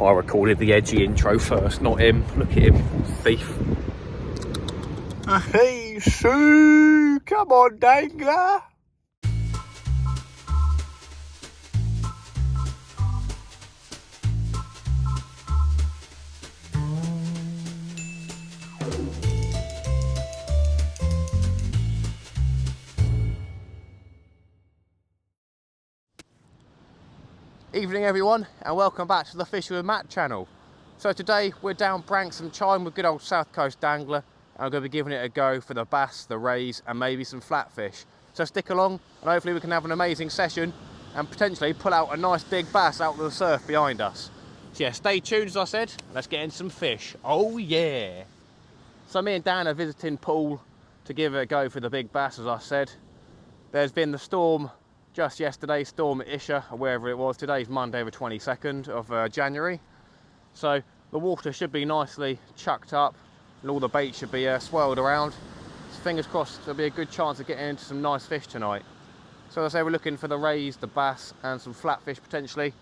I recorded the edgy intro first, not him. Look at him, thief. Hey, Sue, come on, Dangler. Evening everyone, and welcome back to the Fishing with Matt channel. So today we're down Branksome Chine with good old South Coast Dangler, and I'm going to be giving it a go for the bass, the rays and maybe some flatfish. So stick along and hopefully we can have an amazing session and potentially pull out a nice big bass out of the surf behind us. So yeah, stay tuned as I said, let's get into some fish. Oh yeah! So me and Dan are visiting Poole to give it a go for the big bass as I said. There's been the storm just yesterday, Storm Isha, or wherever it was. Today's Monday the 22nd of January. So the water should be nicely chucked up and all the bait should be swirled around. So fingers crossed there'll be a good chance of getting into some nice fish tonight. So as I say, we're looking for the rays, the bass and some flatfish potentially.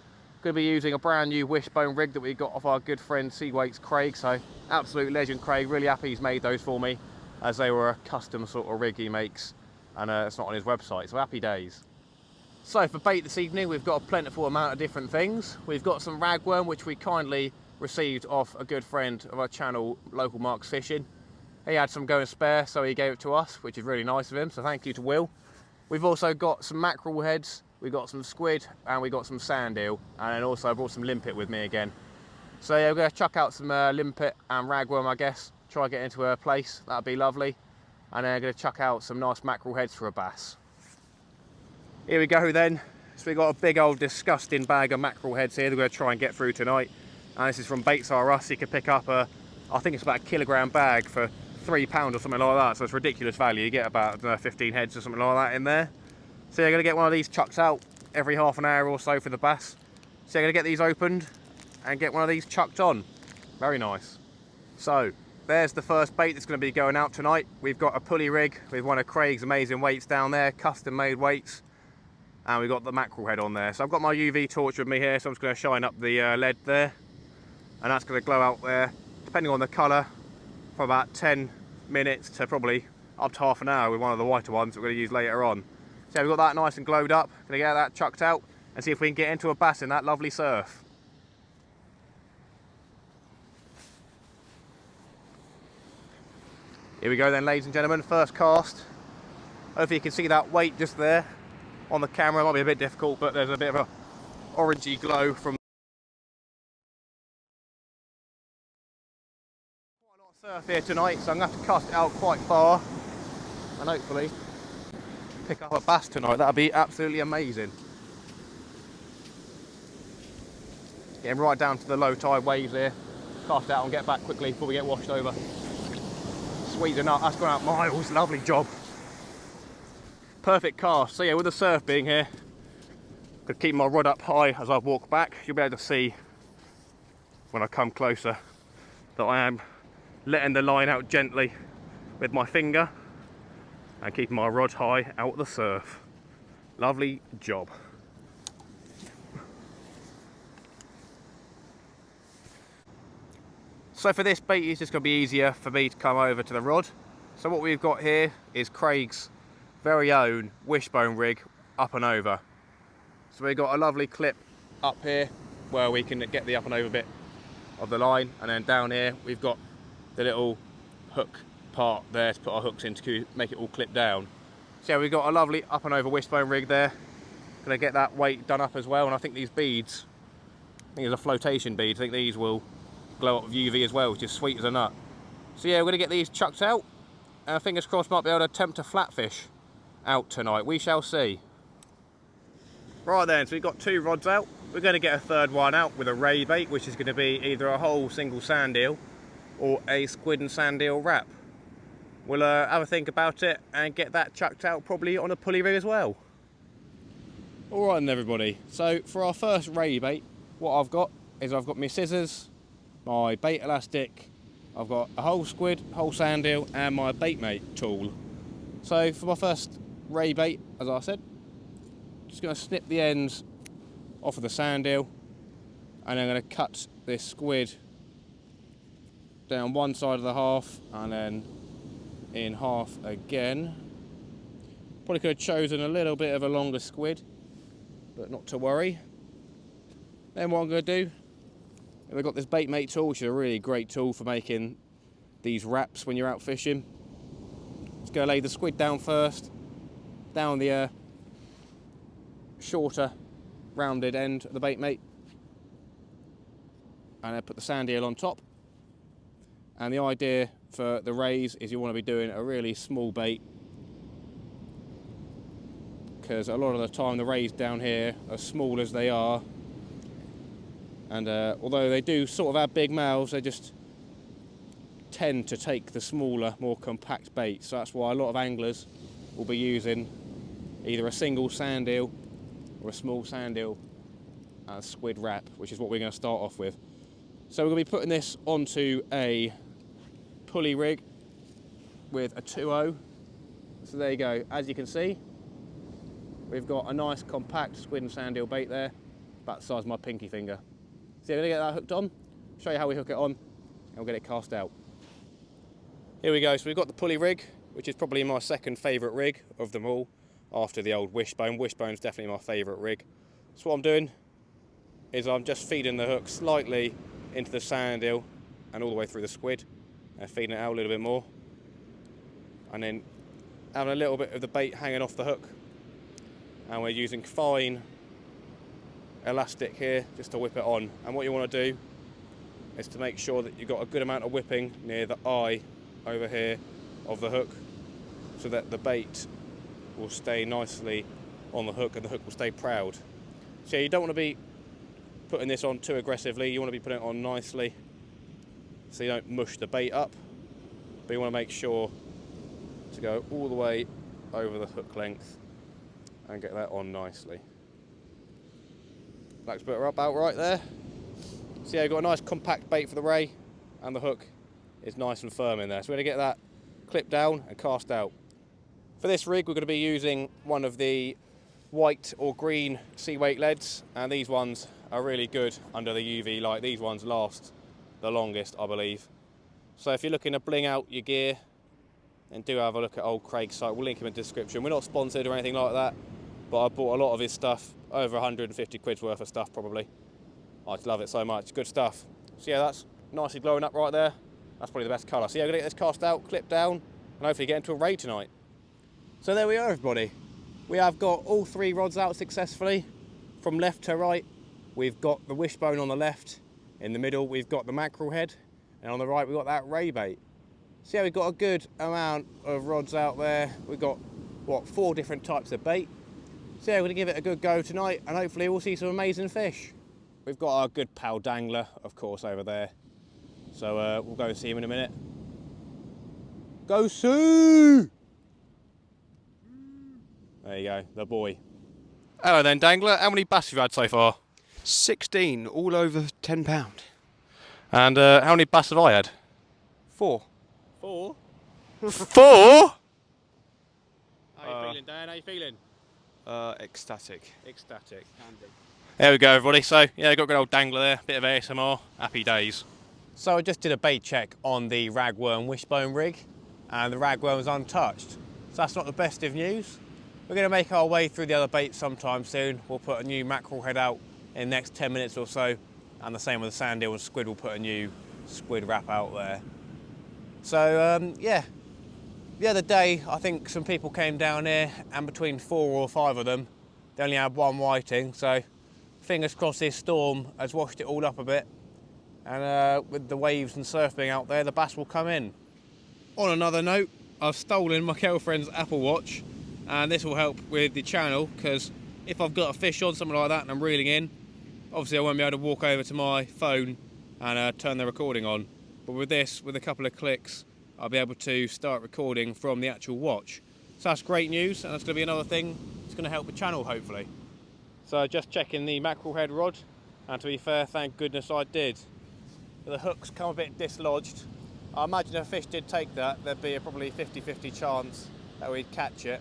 Going to be using a brand new wishbone rig that we got off our good friend Seawaits Craig. So absolute legend Craig, really happy he's made those for me as they were a custom sort of rig he makes and it's not on his website, so happy days. So for bait this evening, we've got a plentiful amount of different things. We've got some ragworm, which we kindly received off a good friend of our channel, Local Marks Fishing. He had some going spare, so he gave it to us, which is really nice of him, so thank you to Will. We've also got some mackerel heads, we've got some squid, and we got some sand eel, and then also I brought some limpet with me again. So yeah, we're going to chuck out some limpet and ragworm, I guess, try and get into a place, that'd be lovely. And then I'm going to chuck out some nice mackerel heads for a bass. Here we go then. So we've got a big old disgusting bag of mackerel heads here that we're going to try and get through tonight. And this is from Baits R Us. You can pick up I think it's about a kilogram bag for £3 or something like that. So it's ridiculous value. You get about 15 heads or something like that in there. So you're going to get one of these chucked out every half an hour or so for the bass. So you're going to get these opened and get one of these chucked on. Very nice. So there's the first bait that's going to be going out tonight. We've got a pulley rig with one of Craig's amazing weights down there, custom made weights. And we've got the mackerel head on there. So I've got my UV torch with me here, so I'm just going to shine up the lead there. And that's going to glow out there, depending on the colour, for about 10 minutes to probably up to half an hour with one of the whiter ones that we're going to use later on. So we've got that nice and glowed up. Going to get that chucked out and see if we can get into a bass in that lovely surf. Here we go then, ladies and gentlemen, first cast. Hopefully you can see that weight just there. On the camera, it might be a bit difficult, but there's a bit of a orangey glow from quite a lot of surf here tonight, so I'm going to have to cast it out quite far and hopefully pick up a bass tonight. That'd be absolutely amazing. Getting right down to the low tide waves here. Cast it out and get back quickly before we get washed over. Squeezing up, that's gone out miles, lovely job. Perfect cast. So yeah, with the surf being here, could keep my rod up high as I walk back. You'll be able to see when I come closer that I am letting the line out gently with my finger and keeping my rod high out of the surf. Lovely job. So for this bait, it's just going to be easier for me to come over to the rod. So what we've got here is Craig's very own wishbone rig up and over. So we've got a lovely clip up here where we can get the up and over bit of the line, and then down here we've got the little hook part there to put our hooks in to make it all clip down. So yeah, we've got a lovely up and over wishbone rig there. Gonna get that weight done up as well, and I think these beads, I think there's a flotation bead, I think these will glow up with UV as well, which is sweet as a nut. So yeah, we're gonna get these chucked out, and fingers crossed might be able to attempt a flatfish out tonight. We shall see. Right then, so we've got two rods out. We're going to get a third one out with a ray bait, which is going to be either a whole single sand eel or a squid and sand eel wrap. We'll have a think about it and get that chucked out probably on a pulley rig as well. Alright then everybody, so for our first ray bait, what I've got is I've got my scissors, my bait elastic, I've got a whole squid, whole sand eel and my bait mate tool. So for my first ray bait, as I said, just going to snip the ends off of the sand eel And I'm going to cut this squid down one side of the half and then in half again. Probably could have chosen a little bit of a longer squid, but not to worry. Then what I'm going to do, we've got this bait mate tool, which is a really great tool for making these wraps when you're out fishing. Just going to lay the squid down first, down the shorter rounded end of the bait mate, and then put the sand eel on top. And the idea for the rays is you want to be doing a really small bait, because a lot of the time the rays down here, as small as they are, and although they do sort of have big mouths, they just tend to take the smaller, more compact bait. So that's why a lot of anglers will be using either a single sand eel or a small sand eel and a squid wrap, which is what we're going to start off with. So we're going to be putting this onto a pulley rig with a 2.0. So there you go. As you can see, we've got a nice compact squid and sand eel bait there, about the size of my pinky finger. So we're going to get that hooked on, show you how we hook it on, and we'll get it cast out. Here we go. So we've got the pulley rig, which is probably my second favourite rig of them all, after the old wishbone. Wishbone's definitely my favourite rig. So what I'm doing is I'm just feeding the hook slightly into the sand eel and all the way through the squid, and feeding it out a little bit more, and then having a little bit of the bait hanging off the hook. And we're using fine elastic here just to whip it on. And what you want to do is to make sure that you've got a good amount of whipping near the eye over here of the hook, so that the bait will stay nicely on the hook and the hook will stay proud. So you don't want to be putting this on too aggressively, you want to be putting it on nicely so you don't mush the bait up, but you want to make sure to go all the way over the hook length and get that on nicely. Looks about right there. So yeah, you've got a nice compact bait for the ray, and the hook is nice and firm in there. So we're going to get that clipped down and cast out. For this rig, we're going to be using one of the white or green sea weight leads, and these ones are really good under the UV light. These ones last the longest, I believe. So if you're looking to bling out your gear, then do have a look at old Craig's site. We'll link him in the description. We're not sponsored or anything like that, but I bought a lot of his stuff, over 150 quid's worth of stuff probably. I just love it so much, good stuff. So yeah, that's nicely glowing up right there. That's probably the best colour. So yeah, I'm gonna get this cast out, clipped down, and hopefully get into a ray tonight. So there we are, everybody. We have got all three rods out successfully. From left to right, we've got the wishbone on the left. In the middle, we've got the mackerel head. And on the right, we've got that ray bait. So yeah, we've got a good amount of rods out there. We've got, what, 4 different types of bait. So yeah, we're gonna give it a good go tonight, and hopefully we'll see some amazing fish. We've got our good pal dangler, of course, over there. So we'll go and see him in a minute. Go Sue! There you go, the boy. Hello then, dangler. How many bass have you had so far? 16, all over £10. And how many bass have I had? 4. 4? 4? How are you feeling, Dan? How are you feeling? Ecstatic. Ecstatic. Handy. There we go, everybody. So, yeah, got a good old dangler there. Bit of ASMR. Happy days. So I just did a bait check on the ragworm wishbone rig, and the ragworm was untouched. So that's not the best of news. We're going to make our way through the other baits sometime soon. We'll put a new mackerel head out in the next 10 minutes or so, and the same with the sand eel and squid. We'll put a new squid wrap out there. So yeah, the other day I think some people came down here, and between 4 or 5 of them, they only had 1 whiting. So fingers crossed this storm has washed it all up a bit, and with the waves and surf being out there, the bass will come in. On another note, I've stolen my girlfriend's Apple Watch, and this will help with the channel, because if I've got a fish on, something like that, and I'm reeling in, obviously I won't be able to walk over to my phone and turn the recording on. But with this, with a couple of clicks, I'll be able to start recording from the actual watch. So that's great news, and that's going to be another thing that's going to help the channel, hopefully. So just checking the mackerel head rod, and to be fair, thank goodness I did. The hook's come a bit dislodged. I imagine if a fish did take that, there'd be a probably 50-50 chance that we'd catch it.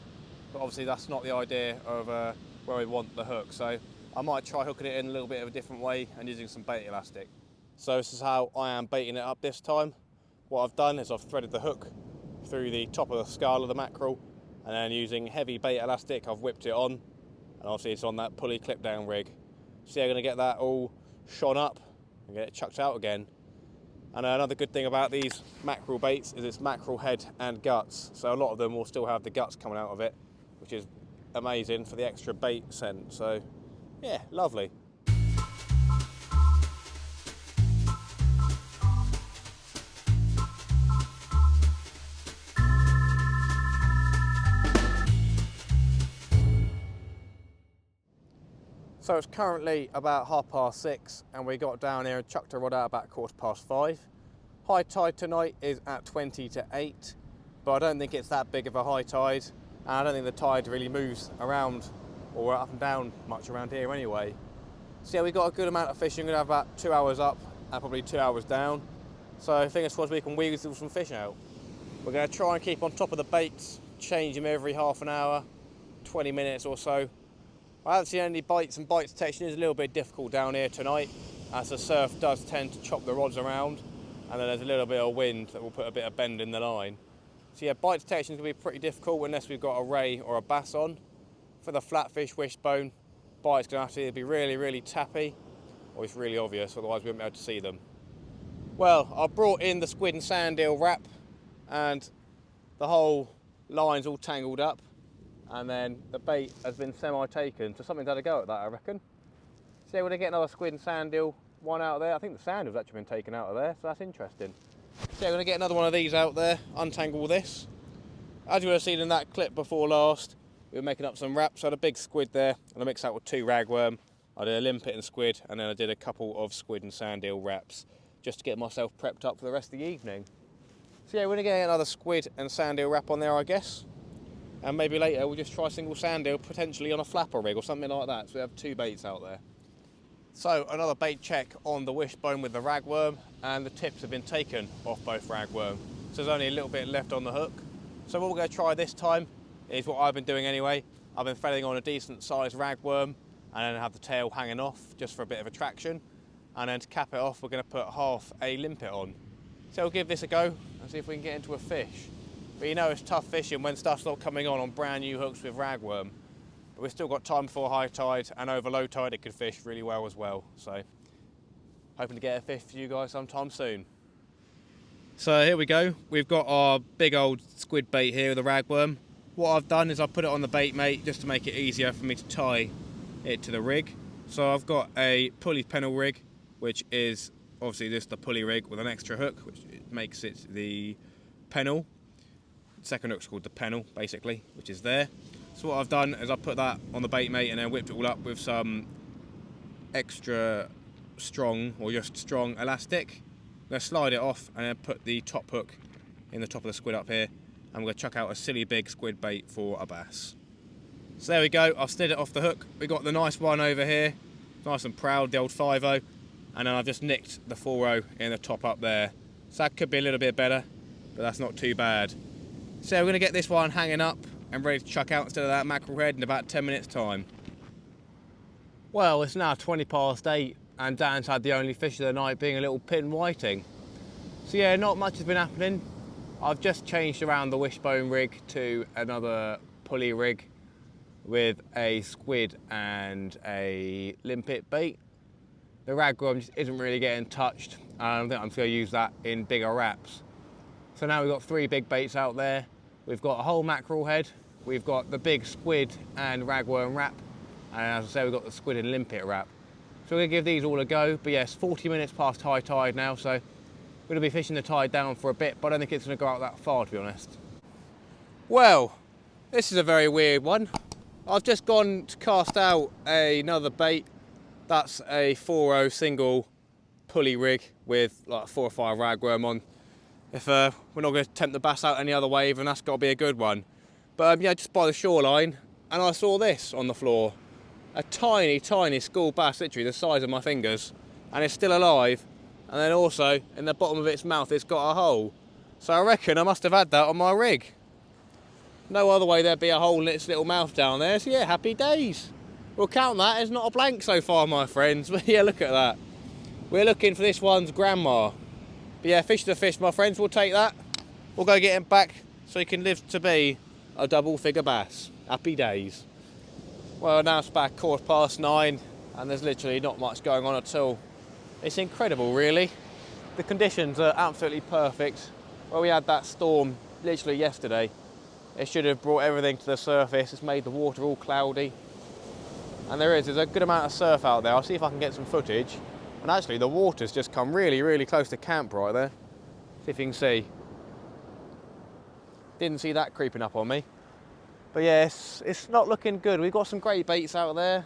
But obviously that's not the idea of where we want the hook. So I might try hooking it in a little bit of a different way and using some bait elastic. So this is how I am baiting it up this time. What I've done is I've threaded the hook through the top of the skull of the mackerel, and then using heavy bait elastic I've whipped it on, and obviously it's on that pulley clip down rig. So yeah, I'm going to get that all shone up and get it chucked out again. And another good thing about these mackerel baits is it's mackerel head and guts, so a lot of them will still have the guts coming out of it, which is amazing for the extra bait scent. So yeah, lovely. So it's currently about 6:30 and we got down here and chucked a rod out about 5:15. High tide tonight is at 20 to 8, but I don't think it's that big of a high tide, and I don't think the tide really moves around or up and down much around here anyway. So yeah, we got a good amount of fishing. We're gonna have about 2 hours up and probably 2 hours down. So fingers crossed we can weasel some fish out. We're gonna try and keep on top of the baits, change them every half an hour, 20 minutes or so. I haven't seen any bites, and bite detection is a little bit difficult down here tonight, as the surf does tend to chop the rods around, and then there's a little bit of wind that will put a bit of bend in the line. So yeah, bite detection is going to be pretty difficult unless we've got a ray or a bass on. For the flatfish wishbone, bite's going to have to either be really, really tappy, or it's really obvious, otherwise we won't be able to see them. Well, I brought in the squid and sand eel wrap, and the whole line's all tangled up, and then the bait has been semi-taken, so something's had a go at that, I reckon. So yeah, we're going to get another squid and sand eel one out of there. I think the sand has actually been taken out of there, so that's interesting. So yeah, we're going to get another one of these out there, untangle this. As you would have seen in that clip before last, we were making up some wraps. I had a big squid there, and I mixed that with 2 ragworm. I did a limpet and squid, and then I did a couple of squid and sand eel wraps, just to get myself prepped up for the rest of the evening. So yeah, we're going to get another squid and sand eel wrap on there, I guess. And maybe later we'll just try single sand eel, potentially on a flapper rig or something like that, so we have 2 baits out there. So another bait check on the wishbone with the ragworm, and the tips have been taken off both ragworm. So there's only a little bit left on the hook. So what we're going to try this time is what I've been doing anyway. I've been threading on a decent sized ragworm and then have the tail hanging off just for a bit of attraction. And then to cap it off, we're going to put half a limpet on. So we'll give this a go and see if we can get into a fish. But you know it's tough fishing when stuff's not coming on brand new hooks with ragworm. But we've still got time before high tide, and over low tide it could fish really well as well. So hoping to get a fish for you guys sometime soon. So here we go. We've got our big old squid bait here with the ragworm. What I've done is I've put it on the bait mate just to make it easier for me to tie it to the rig. So I've got a pulley pennel rig, which is obviously just the pulley rig with an extra hook, which makes it the pennel. Second hook's called the pennel, basically, which is there. So what I've done is I put that on the bait mate and then whipped it all up with some extra strong or just strong elastic. I'm going to slide it off and then put the top hook in the top of the squid up here, and I'm going to chuck out a silly big squid bait for a bass. So there we go, I've slid it off the hook. We got the nice one over here, nice and proud, the old 5-0, and then I've just nicked the 4-0 in the top up there. So that could be a little bit better, but that's not too bad. So we're going to get this one hanging up and ready to chuck out instead of that mackerel head in about 10 minutes time. Well, it's now 8:20, and Dan's had the only fish of the night being a little pin whiting. So yeah, not much has been happening. I've just changed around the wishbone rig to another pulley rig with a squid and a limpet bait. The ragworm just isn't really getting touched, and I think I'm just going to use that in bigger wraps. So now we've got 3 big baits out there. We've got a whole mackerel head, we've got the big squid and ragworm wrap, and as I say, we've got the squid and limpet wrap. So we're going to give these all a go, but yes, 40 minutes past high tide now, so we're going to be fishing the tide down for a bit, but I don't think it's going to go out that far, to be honest. Well, this is a very weird one. I've just gone to cast out another bait. That's a 4-0 single pulley rig with like 4 or 5 ragworm on. If we're not going to tempt the bass out any other way, then that's got to be a good one. But yeah, just by the shoreline, and I saw this on the floor. A tiny, tiny school bass, literally the size of my fingers, and it's still alive. And then also, in the bottom of its mouth, it's got a hole. So I reckon I must have had that on my rig. No other way there'd be a hole in its little mouth down there, so yeah, happy days. we'll count that as not a blank so far, my friends. But yeah, look at that. We're looking for this one's grandma. But yeah, fish to fish, my friends. We'll take that. We'll go get him back so he can live to be a double figure bass. Happy days. Well, now it's about 9:15 and there's literally not much going on at all. It's incredible, really. The conditions are absolutely perfect. Well, we had that storm literally yesterday. It should have brought everything to the surface. It's made the water all cloudy. And there's a good amount of surf out there. I'll see if I can get some footage. And actually the water's just come really, really close to camp right there. See if you can see. Didn't see that creeping up on me. But yeah, it's not looking good. We've got some great baits out there.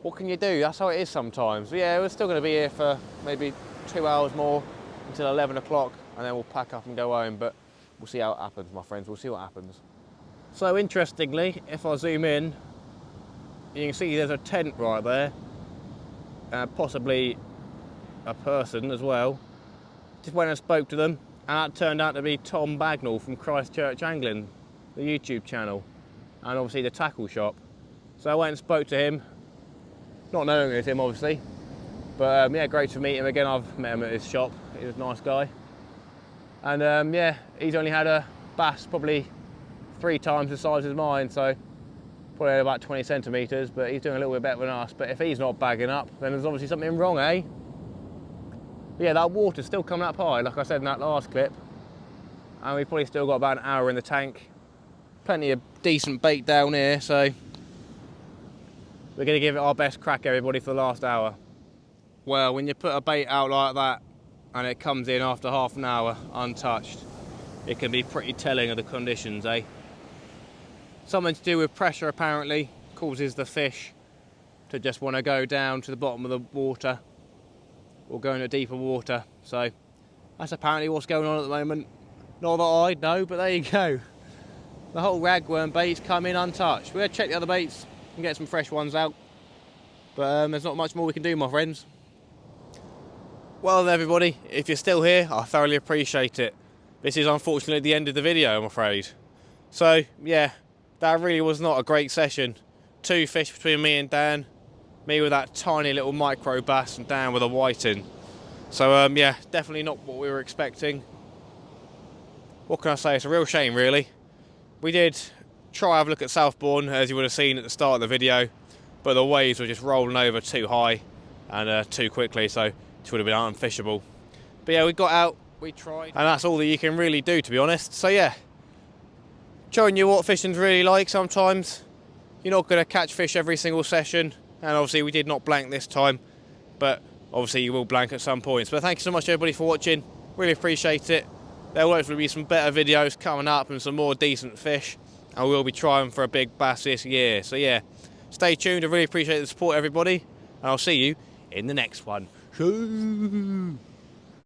What can you do? That's how it is sometimes. But yeah, we're still going to be here for maybe 2 hours more until 11 o'clock, and then we'll pack up and go home. But we'll see how it happens, my friends. We'll see what happens. So interestingly, if I zoom in, you can see there's a tent right there. Possibly a person as well. Just went and spoke to them, and that turned out to be Tom Bagnall from Christchurch Angling, the YouTube channel, and obviously the tackle shop. So I went and spoke to him, not knowing it was him obviously, but yeah, great to meet him again. I've met him at his shop. He was a nice guy, and yeah, he's only had a bass probably 3 times the size as mine, so probably about 20 centimetres, but he's doing a little bit better than us. But if he's not bagging up, then there's obviously something wrong, eh? But yeah, that water's still coming up high, like I said in that last clip, and we've probably still got about an hour in the tank. Plenty of decent bait down here, so we're going to give it our best crack, everybody, for the last hour. Well, when you put a bait out like that and it comes in after half an hour untouched, it can be pretty telling of the conditions, eh? Something to do with pressure apparently causes the fish to just want to go down to the bottom of the water or go into deeper water. So that's apparently what's going on at the moment. Not that I know, but there you go. The whole ragworm bait's come in untouched. We're going to check the other baits and get some fresh ones out. But there's not much more we can do, my friends. Well then, everybody, if you're still here, I thoroughly appreciate it. This is unfortunately the end of the video, I'm afraid. So yeah, that really was not a great session. 2 fish between me and Dan. Me with that tiny little micro bass and Dan with a whiting. So yeah, definitely not what we were expecting. What can I say? It's a real shame, really. We did try to have a look at Southbourne, as you would have seen at the start of the video, but the waves were just rolling over too high and too quickly, so it would have been unfishable. But yeah, we got out, we tried, and that's all that you can really do, to be honest. So yeah, showing you what fishing's really like sometimes. You're not going to catch fish every single session, and obviously we did not blank this time, but obviously you will blank at some points. But thank you so much, everybody, for watching. Really appreciate it. There will hopefully be some better videos coming up and some more decent fish, and we'll be trying for a big bass this year. So yeah, stay tuned. I really appreciate the support, everybody, and I'll see you in the next one. Shoo!